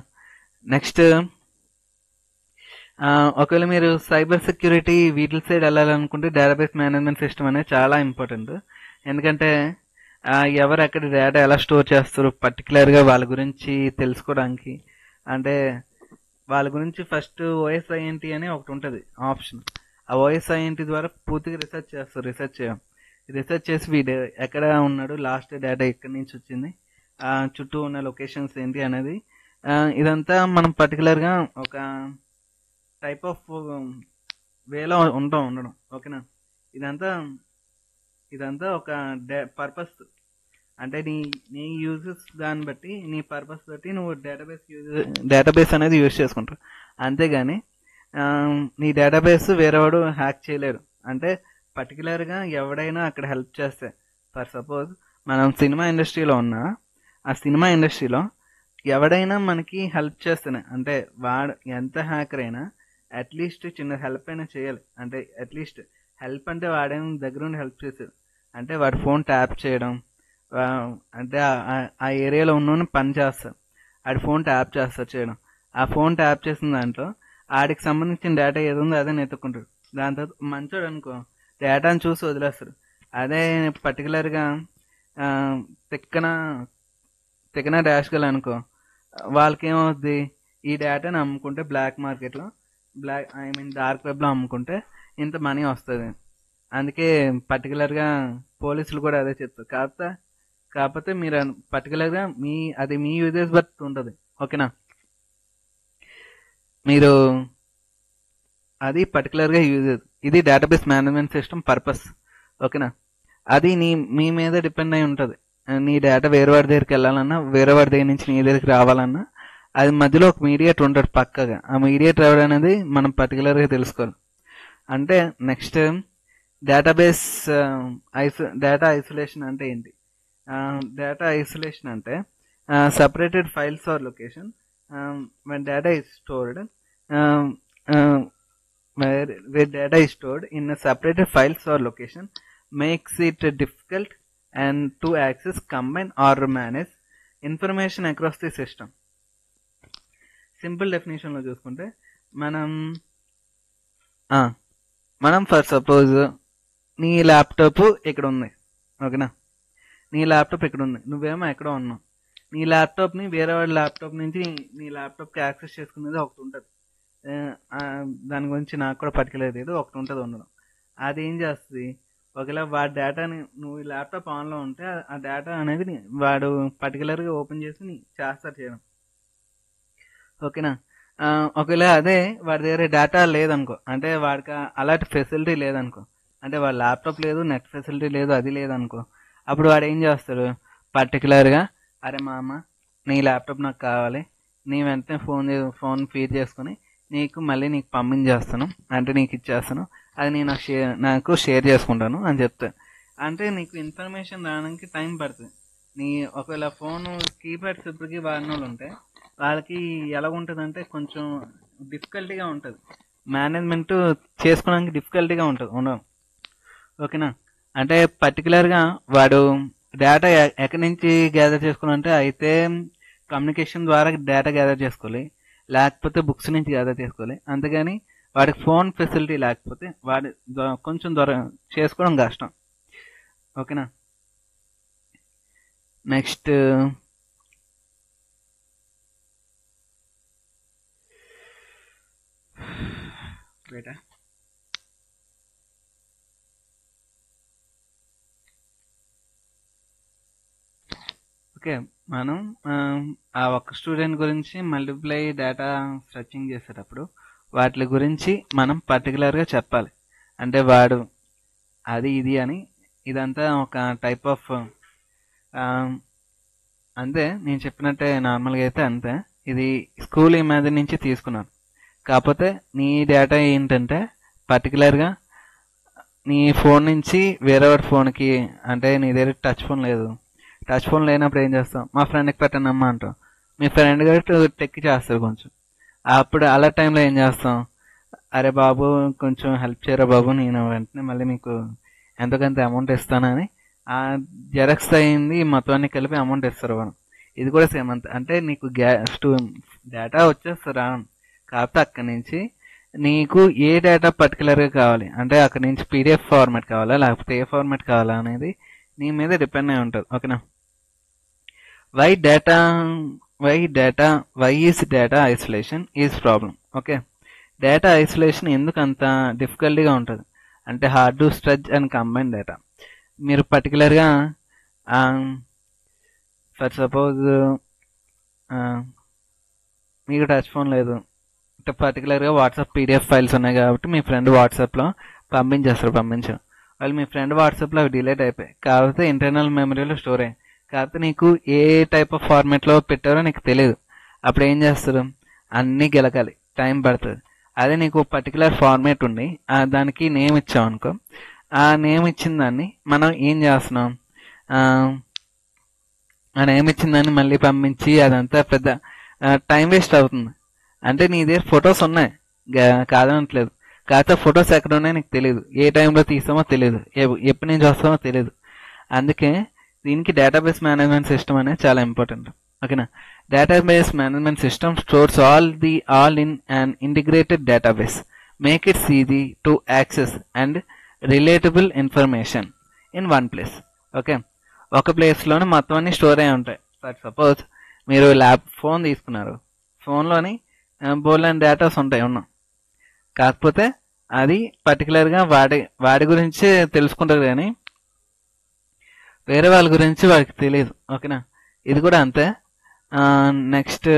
నెక్స్ట్, ఒకవేళ మీరు సైబర్ సెక్యూరిటీ వీటి సైడ్ వెళ్ళాలనుకుంటే డేటాబేస్ మేనేజ్మెంట్ సిస్టమ్ అనేది చాలా ఇంపార్టెంట్. ఎందుకంటే ఎవరు ఎక్కడ డేటా ఎలా స్టోర్ చేస్తారు పర్టికులర్గా వాళ్ళ గురించి తెలుసుకోవడానికి, అంటే వాళ్ళ గురించి ఫస్ట్ OSINT అని ఒకటి ఉంటుంది ఆప్షన్. ఆ OSINT ద్వారా పూర్తిగా రీసెర్చ్ చేసి వీడు ఎక్కడ ఉన్నాడు, లాస్ట్ డేటా ఎక్కడి నుంచి వచ్చింది, చుట్టూ ఉన్న లొకేషన్స్ ఏంటి అనేది, ఇదంతా మనం పర్టికులర్గా ఒక టైప్ ఆఫ్ వేలో ఉండడం. ఓకేనా, ఇదంతా ఒక పర్పస్, అంటే నీ యూజెస్ దాన్ని బట్టి, నీ పర్పస్ బట్టి నువ్వు డేటాబేస్ అనేది యూజ్ చేసుకుంటావు. అంతేగాని నీ డేటాబేస్ వేరేవాడు హ్యాక్ చేయలేడు. అంటే పర్టికులర్గా ఎవడైనా అక్కడ హెల్ప్ చేస్తే, ఫర్ సపోజ్ మనం సినిమా ఇండస్ట్రీలో ఉన్నా, ఆ సినిమా ఇండస్ట్రీలో ఎవడైనా మనకి హెల్ప్ చేస్తేనే, అంటే వాడు ఎంత హ్యాకర్ అయినా అట్లీస్ట్ చిన్న హెల్ప్ అయినా చేయాలి. అంటే అట్లీస్ట్ హెల్ప్ అంటే వాడేం దగ్గర ఉండి హెల్ప్ చేశాడు అంటే వాడి ఫోన్ ట్యాప్ చేయడం, అంటే ఆ ఏరియాలో ఉన్న పని చేస్తారు, ఆడి ఫోన్ ట్యాప్ చేయడం. ఆ ఫోన్ ట్యాప్ చేసిన దాంట్లో ఆడికి సంబంధించిన డేటా ఏది ఉందో అదే ఎత్తుకుంటాడు. దాని తర్వాత మంచోడు అనుకో డేటాను చూసి వదిలేస్తారు. అదే పర్టికులర్గా తిక్కన తిక్కన డాష్ గల అనుకో వాళ్ళకి ఏమవుద్ది, ఈ డేటాని అమ్ముకుంటే బ్లాక్ మార్కెట్లో డార్క్ వెబ్లో అమ్ముకుంటే ఇంత మనీ వస్తుంది. అందుకే పర్టికులర్గా పోలీసులు కూడా అదే చెప్తారు. కాకపోతే మీరు పర్టికులర్గా అది మీ యూజెస్ బట్టి ఉంటుంది. ఓకేనా, మీరు అది పర్టికులర్గా యూజెస్, ఇది డేటాబేస్ మేనేజ్మెంట్ సిస్టమ్ పర్పస్. ఓకేనా, అది మీ మీద డిపెండ్ అయి ఉంటుంది. నీ డేటా వేరే వాడి దగ్గరికి వెళ్ళాలన్నా, వేరే వాడి దగ్గర నుంచి నీ దగ్గరికి రావాలన్నా, అది మధ్యలో ఒక మీడియేటర్ ఉంటాడు పక్కగా. ఆ మీడియేటర్ ఎవరు అనేది మనం పర్టికులర్గా తెలుసుకోవాలి. అంటే నెక్స్ట్ డేటాబేస్ డేటా ఐసోలేషన్ అంటే ఏంటి? డేటా ఐసోలేషన్ అంటే separated files or location when data is stored where data is stored in a separated files or location makes it difficult and to access, combine or manage information across the system. Simple definition లో చూసుకుంటే మనం for suppose నీ laptop ఇక్కడ ఉంది. ఓకేనా, నీ laptop ఇక్కడ ఉంది, నువ్వేమో ఎక్కడో ఉన్నావు. నీ ల్యాప్టాప్ని వేరే వాడి ల్యాప్టాప్ నుంచి నీ ల్యాప్టాప్కి యాక్సెస్ చేసుకునేది ఒకటి ఉంటుంది. దాని గురించి నాకు కూడా పర్టికులర్ లేదు, ఒకటి ఉంటుంది ఉండడం. అది ఏం చేస్తుంది, ఒకవేళ వాడి డేటాని నువ్వు ఈ ల్యాప్టాప్ ఆన్లో ఉంటే ఆ డేటా అనేది వాడు పర్టికులర్గా ఓపెన్ చేసి చేస్తారు చేయడం. ఓకేనా, ఒకవేళ అదే వాడి దగ్గర డేటా లేదనుకో, అంటే వాడికి అలాంటి ఫెసిలిటీ లేదనుకో, అంటే వాడి ల్యాప్టాప్ లేదు, నెట్ ఫెసిలిటీ లేదు, అది లేదనుకో, అప్పుడు వాడు ఏం చేస్తాడు, పర్టికులర్గా అరే మామ నీ ల్యాప్టాప్ నాకు కావాలి, నీ వెంటనే ఫోన్ ఫీడ్ చేసుకుని నీకు పంపించేస్తాను, అంటే నీకు ఇచ్చేస్తాను, అది నేను నాకు షేర్ చేసుకుంటాను అని చెప్తాను. అంటే నీకు ఇన్ఫర్మేషన్ రావడానికి టైం పడుతుంది. ఒకవేళ ఫోన్ కీప్యాడ్స్ ఇప్పటికీ వాడిన వాళ్ళు ఉంటే వాళ్ళకి ఎలా ఉంటుంది అంటే కొంచెం డిఫికల్టీగా ఉంటుంది, మేనేజ్మెంట్ చేసుకోవడానికి డిఫికల్టీగా ఉంటుంది ఉండడం. ఓకేనా, అంటే పర్టికులర్గా వాడు డేటా ఎక్కడి నుంచి గ్యాదర్ చేసుకోవాలంటే అయితే కమ్యూనికేషన్ ద్వారా డేటా గ్యాదర్ చేసుకోవాలి, లేకపోతే బుక్స్ నుంచి గ్యాదర్ చేసుకోవాలి. అంతేగాని వాడికి ఫోన్ ఫెసిలిటీ లేకపోతే వాడి కొంచెం చేసుకోవడం కష్టం. ఓకేనా, నెక్స్ట్ బేటా ఓకే, మనం ఆ ఒక్క స్టూడెంట్ గురించి మల్టిప్లై డేటా స్ట్రచింగ్ చేసేటప్పుడు వాటి గురించి మనం పర్టికులర్గా చెప్పాలి. అంటే వాడు అది ఇది అని, ఇదంతా ఒక టైప్ ఆఫ్ అంతే. నేను చెప్పినట్టే నార్మల్గా అయితే అంతే. ఇది స్కూల్ ఇమాజిన్ నుంచి తీసుకున్నాను. కాకపోతే నీ డేటా ఏంటంటే పర్టికులర్గా నీ ఫోన్ నుంచి వేరే వాడి ఫోన్కి, అంటే నీ దగ్గర టచ్ ఫోన్ లేదు, టచ్ ఫోన్ లేనప్పుడు ఏం చేస్తాం, మా ఫ్రెండ్కి పెట్టనమ్మా అంటాం. మీ ఫ్రెండ్ గారు టెక్కి చేస్తారు కొంచెం, అప్పుడు అలా టైంలో ఏం చేస్తాం, అరే బాబు కొంచెం హెల్ప్ చేయరా బాబు, నేను వెంటనే మళ్ళీ మీకు ఎంతకంత అమౌంట్ ఇస్తానని ఆ జెరాక్స్ అయింది మొత్తాన్ని కలిపి అమౌంట్ ఇస్తారు మనం. ఇది కూడా సేమ్ అంత. అంటే నీకు డేటా వచ్చేస్తారా, కాకపోతే అక్కడి నుంచి నీకు ఏ డేటా పర్టికులర్గా కావాలి, అంటే అక్కడి నుంచి పీడిఎఫ్ ఫార్మాట్ కావాలా లేకపోతే ఏ ఫార్మాట్ కావాలా అనేది నీ మీద డిపెండ్ అయి ఉంటుంది. ఓకేనా, why is data isolation is problem. Okay, data isolation ఎందుకు అంత డిఫికల్టీగా ఉంటుంది అంటే hard to stretch and combine data. మీరు పర్టికులర్గా ఫర్ సపోజ్ మీకు టచ్ ఫోన్ లేదు, పర్టికులర్గా వాట్సాప్ పీడిఎఫ్ ఫైల్స్ ఉన్నాయి కాబట్టి మీ ఫ్రెండ్ వాట్సాప్లో పంపించారు. వాళ్ళు మీ ఫ్రెండ్ వాట్సాప్లో అవి డిలీట్ అయిపోయాయి, కాకపోతే ఇంటర్నల్ మెమరీలో స్టోర్ అయ్యాయి. కాకపోతే నీకు ఏ టైప్ ఆఫ్ ఫార్మాట్లో పెట్టారో నీకు తెలియదు. అప్పుడు ఏం చేస్తారు, అన్నీ గెలకాలి, టైం పడుతుంది. అదే నీకు పర్టికులర్ ఫార్మాట్ ఉండి దానికి నేమ్ ఇచ్చాం అనుకో, ఆ నేమ్ ఇచ్చిన దాన్ని మనం ఏం చేస్తున్నాం, ఆ నేమ్ ఇచ్చిన దాన్ని మళ్ళీ పంపించి అదంతా పెద్ద టైం వేస్ట్ అవుతుంది. అంటే నీ దగ్గర ఫొటోస్ ఉన్నాయి కాదనట్లేదు, కాకపోతే ఫొటోస్ ఎక్కడ ఉన్నాయో నీకు తెలియదు, ఏ టైంలో తీసామో తెలియదు, ఎప్పటి నుంచి వస్తామో తెలియదు. అందుకే దీనికి డేటాబేస్ మేనేజ్మెంట్ సిస్టమ్ అనేది చాలా ఇంపార్టెంట్. ఓకేనా, database management system stores all in an integrated database make its easy to access and relatable information in one place. Okay, ఒక ప్లేస్లోనే మొత్తం అన్ని స్టోర్ అయి ఉంటాయి. ఫర్ సపోజ్ మీరు ఫోన్ తీసుకున్నారు, ఫోన్లోని బోల్డ్ అండ్ డేటాస్ ఉంటాయి ఉన్నాం, కాకపోతే అది పర్టికులర్గా వాడి గురించి తెలుసుకుంటారు కానీ వేరే వాళ్ళ గురించి వాడికి తెలియదు. ఓకేనా, ఇది కూడా అంతే. Next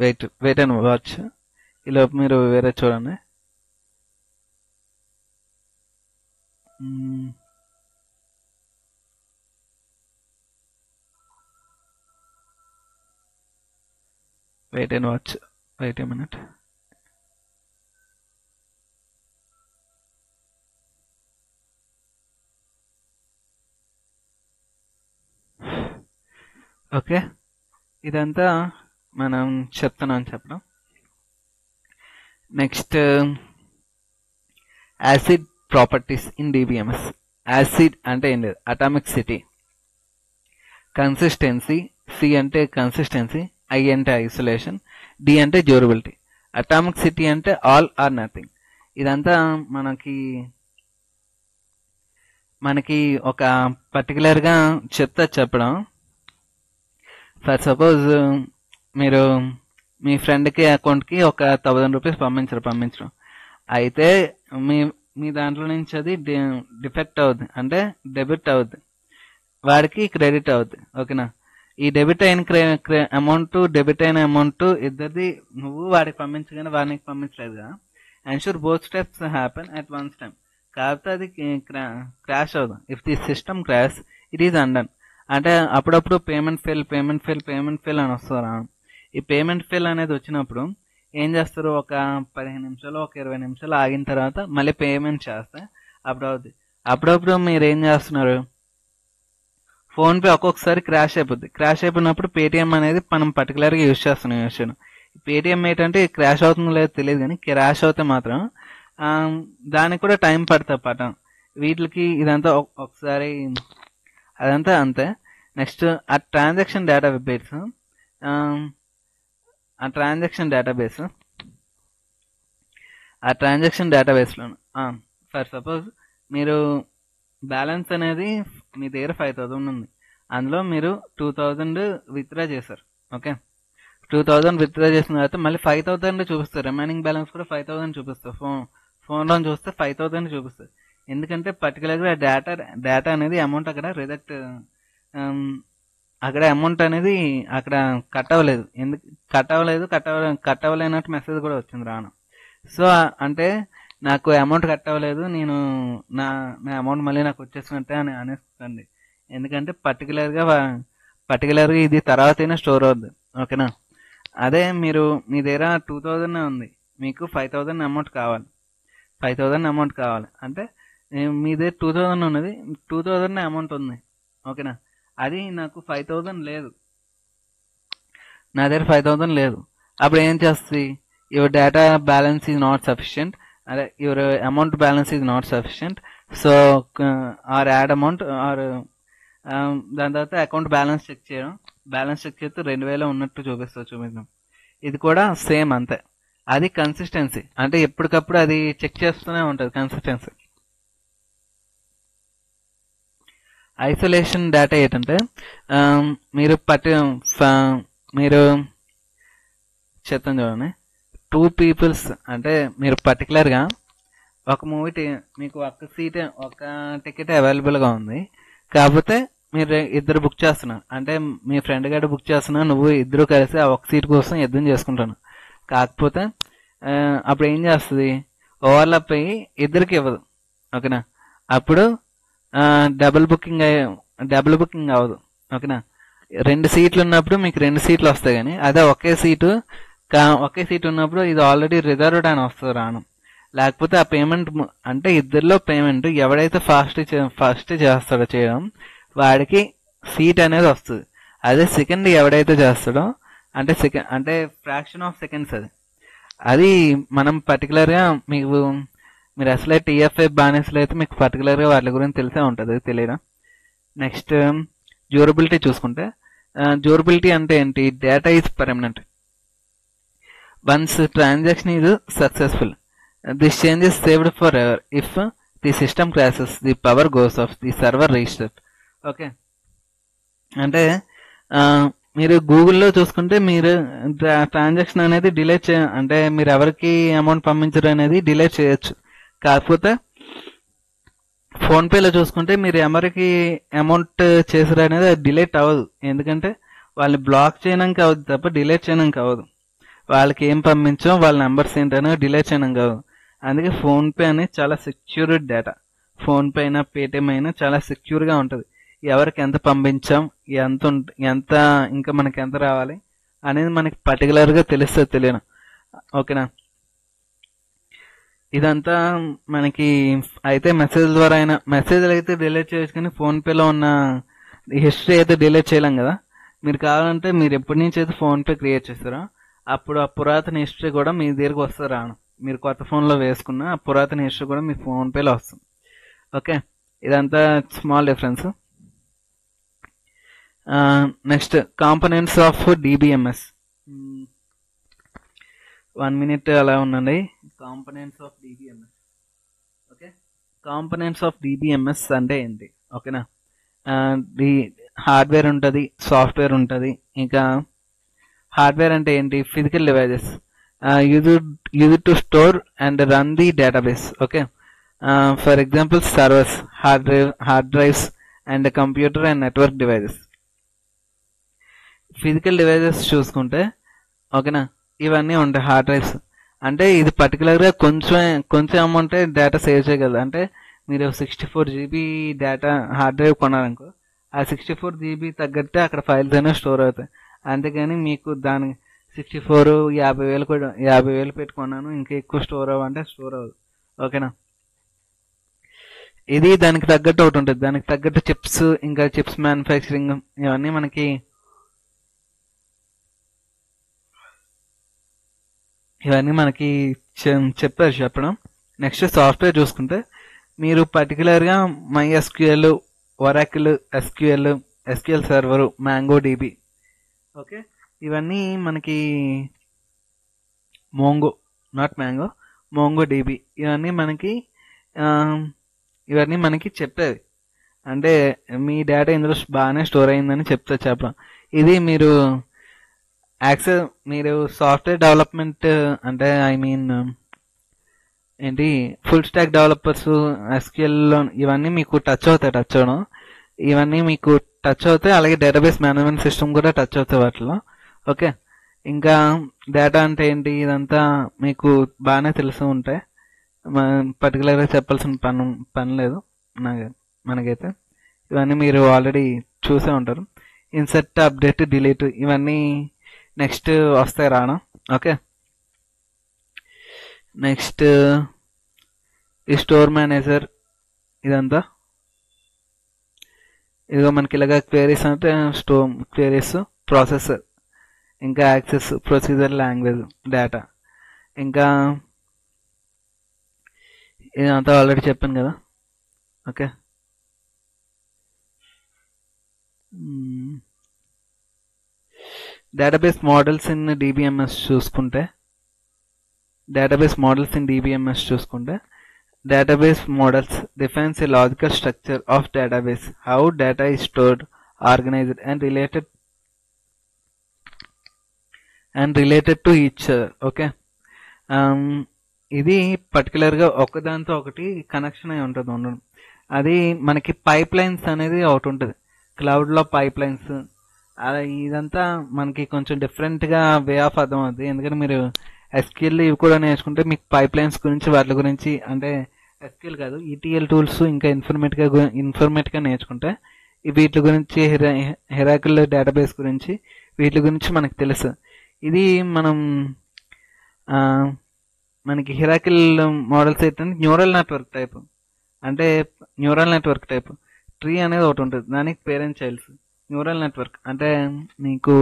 wait and watch. ఈలోపు మీరు వేరే చూడండి. Wait and watch, wait a minute. Okay, ఇదంతా మనం చెప్తున్నాం చెప్పడం. Next acid properties in DBMS. Acid అంటే ఏం లేదు, అటామిక్ సిటీ. కన్సిస్టెన్సీ, సి అంటే కన్సిస్టెన్సీ, ఐ అంటే ఐసోలేషన్, డి అంటే డ్యూరబిలిటీ. అటామిక్ సిటీ అంటే ఆల్ ఆర్ నథింగ్. ఇదంతా మనకి ఒక పర్టికులర్గా చెప్పడం. ఫర్ సపోజ్ మీరు మీ ఫ్రెండ్కి అకౌంట్కి ఒక 1000 రూపీస్ పంపించడం అయితే మీ దాంట్లో నుంచి అది డిఫెక్ట్ అవుద్ది, అంటే డెబిట్ అవుద్ది, వాడికి క్రెడిట్ అవుద్ది. ఓకేనా, ఈ డెబిట్ అయిన అమౌంట్ ఇద్దరిది, నువ్వు వాడికి పంపించగానే వాడికి పంపించలేదుగా. Ensure both steps happen at once time. కాకపోతే అది క్రాష్ అవుతుంది. If the system crash it is undone. అంటే అప్పుడప్పుడు పేమెంట్ ఫెయిల్ అని వస్తారా. ఈ పేమెంట్ ఫెయిల్ అనేది వచ్చినప్పుడు ఏం చేస్తారు, ఒక 15 నిమిషాలు ఒక 20 నిమిషాలు ఆగిన తర్వాత మళ్ళీ పేమెంట్ చేస్తే అప్పుడు అవుద్ది. అప్పుడప్పుడు మీరు ఏం చేస్తున్నారు, ఫోన్పే ఒక్కొక్కసారి క్రాష్ అయిపోద్ది. క్రాష్ అయిపోయినప్పుడు పేటిఎం అనేది మనం పర్టికులర్గా యూజ్ చేస్తున్నాం. యూజ్ పేటిఎం ఏంటంటే క్రాష్ అవుతుందో లేదో తెలియదు, కానీ క్రాష్ అవుతే మాత్రం దానికి కూడా టైం పడతా వీటికి. ఇదంతా ఒకసారి అదంతా అంతే. నెక్స్ట్ ఆ ట్రాన్సాక్షన్ డేటాబేస్. ఆ ట్రాన్సాక్షన్ డేటాబేస్లో ఫర్ సపోజ్ మీరు బ్యాలెన్స్ అనేది మీ దగ్గర 5000 ఉంది, అందులో మీరు 2000 విత్డ్రా చేశారు. ఓకే, 2000 విత్డ్రా చేసిన తర్వాత మళ్ళీ 5000 చూపిస్తారు. రిమైనింగ్ బ్యాలెన్స్ కూడా 5000 చూపిస్తారు. ఫోన్లో చూస్తే 5000 చూపిస్తుంది. ఎందుకంటే పర్టికులర్గా డేటా అనేది అమౌంట్ అక్కడ రిజెక్ట్, అక్కడ అమౌంట్ అనేది అక్కడ కట్ అవ్వలేదు. ఎందుకు కట్ అవ్వలేనట్టు మెసేజ్ కూడా వచ్చింది రాను. సో అంటే నాకు అమౌంట్ కట్ అవ్వలేదు, నేను నా అమౌంట్ మళ్ళీ నాకు వచ్చేసినట్టే అని అనేసుకోండి. ఎందుకంటే పర్టికులర్గా ఇది తర్వాతైనా స్టోర్ అవుద్ది. ఓకేనా, అదే మీ దగ్గర 2000 ఉంది, మీకు 5000 అమౌంట్ కావాలి అంటే మీ దగ్గర 2000 ఉన్నది, 2000 అమౌంట్ ఉంది. ఓకేనా, అది నాకు 5000 లేదు, నా దగ్గర 5000 లేదు. అప్పుడు ఏం చేస్తుంది, your data balance is not sufficient, అదే your amount balance is not sufficient, so or add amount or దాని తర్వాత అకౌంట్ బ్యాలెన్స్ చెక్ చేస్తే 2000 ఉన్నట్టు చూపిస్తాం. ఇది కూడా సేమ్ అంతే. అది కన్సిస్టెన్సీ, అంటే ఎప్పటికప్పుడు అది చెక్ చేస్తూనే ఉంటుంది కన్సిస్టెన్సీ. ఐసోలేషన్ డేటా ఏంటంటే మీరు చెప్తాను చూడండి. 2 పీపుల్స్ అంటే మీరు పర్టికులర్గా ఒక మూవీ మీకు ఒక టికెట్ అవైలబుల్గా ఉంది, కాకపోతే మీరు ఇద్దరు బుక్ చేస్తున్నారు, అంటే మీ ఫ్రెండ్ గారు బుక్ చేస్తున్నా, నువ్వు ఇద్దరు కలిసి ఆ ఒక సీట్ కోసం యుద్ధం చేసుకుంటాను. కాకపోతే అప్పుడు ఏం చేస్తుంది, ఓవర్లాప్ అయ్యి ఇద్దరికి ఇవ్వదు. ఓకేనా, అప్పుడు డబుల్ బుకింగ్ అవ్వదు. ఓకేనా, 2 సీట్లు ఉన్నప్పుడు మీకు 2 సీట్లు వస్తాయి, కానీ అదే ఒకే సీట్ ఉన్నప్పుడు ఇది ఆల్రెడీ రిజర్వ్డ్ అని వస్తుంది రాను. లేకపోతే ఆ పేమెంట్ అంటే ఇద్దరిలో పేమెంట్ ఎవడైతే ఫస్ట్ చేస్తాడో చేయడం వాడికి సీట్ అనేది వస్తుంది. అదే సెకండ్ ఎవడైతే చేస్తాడో అంటే ఫ్రాక్షన్ ఆఫ్ సెకండ్స్ అది మనం పర్టికులర్గా మీరు అసలే టీఎఫ్ఐ బానిసలు అయితే మీకు పర్టికులర్గా వాటి గురించి తెలిసే ఉంటుంది, తెలియదా. నెక్స్ట్ డ్యూరబిలిటీ చూసుకుంటే, డ్యూరబిలిటీ అంటే ఏంటి, data is permanent once transaction is successful. This change is saved for ever if the system crashes, the power goes off, the server restart. Okay, అంటే మీరు గూగుల్లో చూసుకుంటే మీరు ట్రాన్సాక్షన్ అనేది డిలీట్ అంటే మీరు ఎవరికి అమౌంట్ పంపించరు అనేది డిలీట్ చేయొచ్చు. కాకపోతే ఫోన్పేలో చూసుకుంటే మీరు ఎవరికి అమౌంట్ చేసారు అనేది అది డిలీట్ అవ్వదు. ఎందుకంటే వాళ్ళని బ్లాక్ చేయడానికి అవ్వదు తప్ప డిలీట్ చేయడానికి అవ్వదు. వాళ్ళకి ఏం పంపించాం, వాళ్ళ నెంబర్స్ ఏంటనో డిలీట్ చేయడానికి అవ్వదు. అందుకే ఫోన్పే అనేది చాలా సెక్యూర్డ్ డేటా. ఫోన్పే అయినా పేటిఎం అయినా చాలా సెక్యూర్గా ఉంటుంది. ఎవరికి ఎంత పంపించాం, ఎంత ఇంకా మనకి ఎంత రావాలి అనేది మనకి పర్టికులర్గా తెలుస్తుంది తెలియను. ఓకేనా, ఇదంతా మనకి అయితే మెసేజ్ ద్వారా అయినా, మెసేజ్లు అయితే డిలీట్ చేయొచ్చు కానీ ఫోన్పేలో ఉన్న హిస్టరీ అయితే డిలీట్ చేయలేం కదా. మీరు కావాలంటే మీరు ఎప్పటి నుంచి అయితే ఫోన్పే క్రియేట్ చేస్తారో అప్పుడు ఆ పురాతన హిస్టరీ కూడా మీ దగ్గరికి వస్తుంది రాను. మీరు కొత్త ఫోన్లో వేసుకున్న ఆ పురాతన హిస్టరీ కూడా మీ ఫోన్పేలో వస్తుంది. ఓకే, ఇదంతా small difference. Next components of DBMS. 1 minute అలా ఉండండి. Components of DBMS. Okay, components of DBMS అంటే ఏంటి? ఓకేనా, ది హార్డ్వేర్ ఉంటుంది, సాఫ్ట్వేర్ ఉంటుంది. ఇంకా హార్డ్వేర్ అంటే ఏంటి? Physical devices use to store and run the database. Okay, for example servers, hard drives and computer and network devices. Physical devices చూసుకుంటే ఓకేనా, ఇవన్నీ ఉంటాయి. హార్డ్ డ్రైవ్స్ అంటే ఇది పర్టికులర్గా కొంచెం అమౌంట్ డేటా సేవ్ చేయగలదు. అంటే మీరు 64 GB డేటా హార్డ్ డ్రైవ్ కొనాలనుకో, ఆ 64 GB తగ్గట్టే అక్కడ ఫైల్స్ అనేవి స్టోర్ అవుతాయి. అంతేగాని మీకు దాని 64 50,000 పెట్టుకున్నాను ఇంకా ఎక్కువ స్టోర్ అవ్వంటే స్టోర్ అవ్వదు. ఓకేనా, ఇది దానికి తగ్గట్టు ఒకటి ఉంటుంది. దానికి తగ్గట్టు చిప్స్, ఇంకా చిప్స్ మ్యానుఫ్యాక్చరింగ్ ఇవన్నీ మనకి చెప్పారు చెప్పడం. నెక్స్ట్ సాఫ్ట్వేర్ చూసుకుంటే మీరు పర్టికులర్గా MySQL, Oracle, SQL server, mango dB. Okay, ఇవన్నీ మనకి మోంగో డిబి ఇవన్నీ మనకి చెప్పేవి. అంటే మీ డేటా ఇందులో బాగానే స్టోర్ అయిందని చెప్పడం. ఇది మీరు సాఫ్ట్వేర్ డెవలప్మెంట్ అంటే ఏంటి ఫుల్ స్టాక్ డెవలపర్స్, ఎస్క్యూఎల్ ఇవన్నీ మీకు టచ్ అవడం ఇవన్నీ మీకు టచ్ అవుతాయి. అలాగే డేటాబేస్ మేనేజ్మెంట్ సిస్టమ్ కూడా టచ్ అవుతాయి వాటిలో. ఓకే, ఇంకా డేటా అంటే ఏంటి ఇదంతా మీకు బాగానే తెలుసు ఉంటాయి. పర్టికులర్గా చెప్పాల్సిన పని లేదు మనకైతే. ఇవన్నీ మీరు ఆల్రెడీ చూసే ఉంటారు. ఇన్సర్ట్, అప్డేట్, డిలీట్ ఇవన్నీ నెక్స్ట్ వస్తాయి రాను. ఓకే, నెక్స్ట్ ఈ స్టోర్ మేనేజర్ ఇదంతా ఇదిగో మనకి ఇలాగా క్వేరీస్ అంటే క్వేరీస్, ప్రాసెసర్, ఇంకా యాక్సెస్, ప్రొసీజర్, లాంగ్వేజ్, డేటా. ఇంకా ఇదంతా ఆల్రెడీ చెప్పాను కదా. Okay, database models in DBMS చూసుకుంటే database models defines a logical structure of database, how data is stored, organized and related to each other. Okay, ఇది పర్టికులర్గా ఒకదాంతో ఒకటి connection అయి ఉంటుంది. అది మనకి పైప్ లైన్స్ అనేది ఒకటి ఉంటుంది, క్లౌడ్లో పైప్ లైన్స్. ఇదంతా మనకి కొంచెం డిఫరెంట్గా వే ఆఫ్ అర్థం అవుతుంది. ఎందుకంటే మీరు ఎస్క్యూఎల్ ఇవి కూడా నేర్చుకుంటే మీకు పైప్ లైన్స్ గురించి వాటి గురించి, అంటే ఎస్క్యూఎల్ కాదు ఈటీఎల్ టూల్స్ ఇంకా ఇన్ఫర్మేటివ్గా నేర్చుకుంటే వీటి గురించి, హెరాకిల్ డేటాబేస్ గురించి వీటి గురించి మనకు తెలుసు. ఇది మనకి హెరాకిల్ మోడల్స్ ఏంటంటే న్యూరల్ నెట్వర్క్ టైప్. ట్రీ అనేది ఒకటి ఉంటుంది, దానికి పేరెంట్ చైల్డ్స్. న్యూరల్ నెట్వర్క్ అంటే మీకు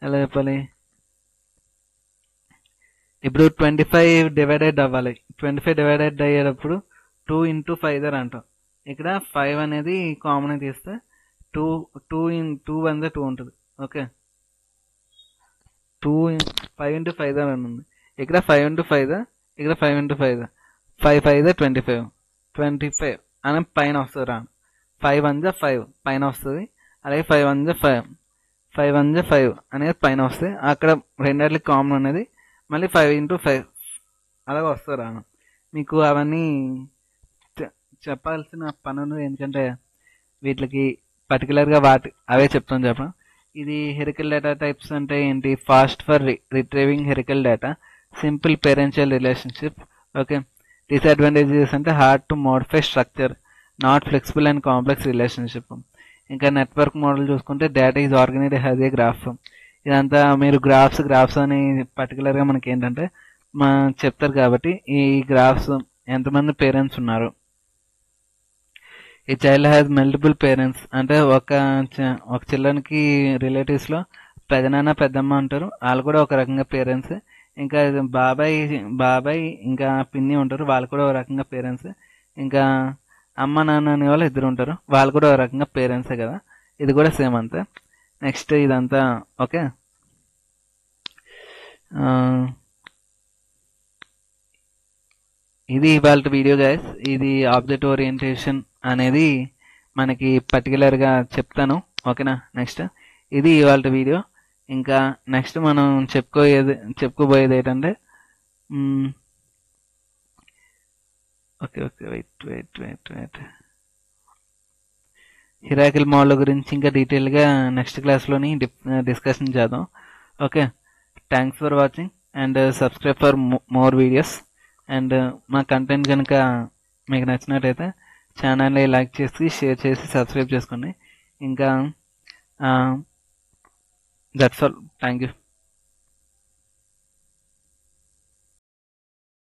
ఎలా చెప్పాలి, ఇప్పుడు 25 డివైడెడ్ అవ్వాలి. 25 డివైడెడ్ అయ్యేటప్పుడు 2 × 5 అంటాం. ఇక్కడ 5 అనేది కామన్ తీస్తే 2 1 2 ఉంటుంది. ఓకే, 5 × 5 అని ఉంది. ఇక్కడ 5 × 5 ఇక్కడ 5 ఇంటూ 5 5 5 25 25 అని పైన వస్తుంది రా. 5 1 5 పైన వస్తుంది. అలాగే 5 1 5 5 1 5 అనేది పైన వస్తుంది. అక్కడ రెండింటికి కామన్ అనేది మళ్ళీ 5 ఇంటూ 5 అలాగే వస్తుంది రా. మీకు అవన్నీ చెప్పాల్సిన పని ఉన్నది, ఎందుకంటే వీటికి పర్టికులర్గా అవే చెప్తాను చెప్పడం. ఇది హెరికల్ డేటా టైప్స్ అంటే ఏంటి? Fast for retrieving hierarchical data, simple parental relationship. Okay. Disadvantages అంటే hard to modify structure, not flexible and complex relationship. ఇంకా నెట్వర్క్ మోడల్ చూసుకుంటే data is organised as a graph. ఇదంతా మీరు గ్రాఫ్స్ అని పర్టికులర్గా మనకి ఏంటంటే చెప్తారు కాబట్టి ఈ గ్రాఫ్స్ ఎంతమంది పేరెంట్స్ ఉన్నారు, ఈ చైల్డ్ హ్యాస్ మల్టిపుల్ పేరెంట్స్ అంటే ఒక చిల్డ్రన్కి రిలేటివ్స్లో పెదనాన్న పెద్దమ్మ ఉంటారు, వాళ్ళు కూడా ఒక రకంగా పేరెంట్స్. ఇంకా బాబాయ్ ఇంకా పిన్ని ఉంటారు, వాళ్ళు కూడా ఒక రకంగా పేరెంట్స్. ఇంకా అమ్మ నాన్న అనే వాళ్ళు ఇద్దరు ఉంటారు, వాళ్ళు కూడా ఒక రకంగా పేరెంట్సే కదా. ఇది కూడా సేమ్ అంతే. నెక్స్ట్ ఇదంతా ఓకే. ఇది ఇవాళ వీడియో గైస్. ఇది ఆబ్జెక్ట్ ఓరియంటేషన్ అనేది మనకి పర్టికులర్గా చెప్తాను, ఓకేనా. నెక్స్ట్ ఇది ఇవాళ వీడియో. ఇంకా నెక్స్ట్ మనం చెప్పుకోబోయేది ఏంటంటే ఓకే వెయిట్ హిరాకిల్ మోడల్ గురించి ఇంకా డీటెయిల్గా నెక్స్ట్ క్లాస్లోని డిస్కషన్ చేద్దాం. Okay. Thanks for watching and subscribe for more videos. And మా కంటెంట్ కనుక మీకు నచ్చినట్టయితే ఛానల్ని లైక్ చేసి షేర్ చేసి సబ్స్క్రైబ్ చేసుకోండి. ఇంకా దట్స్ ఆల్. Thank you.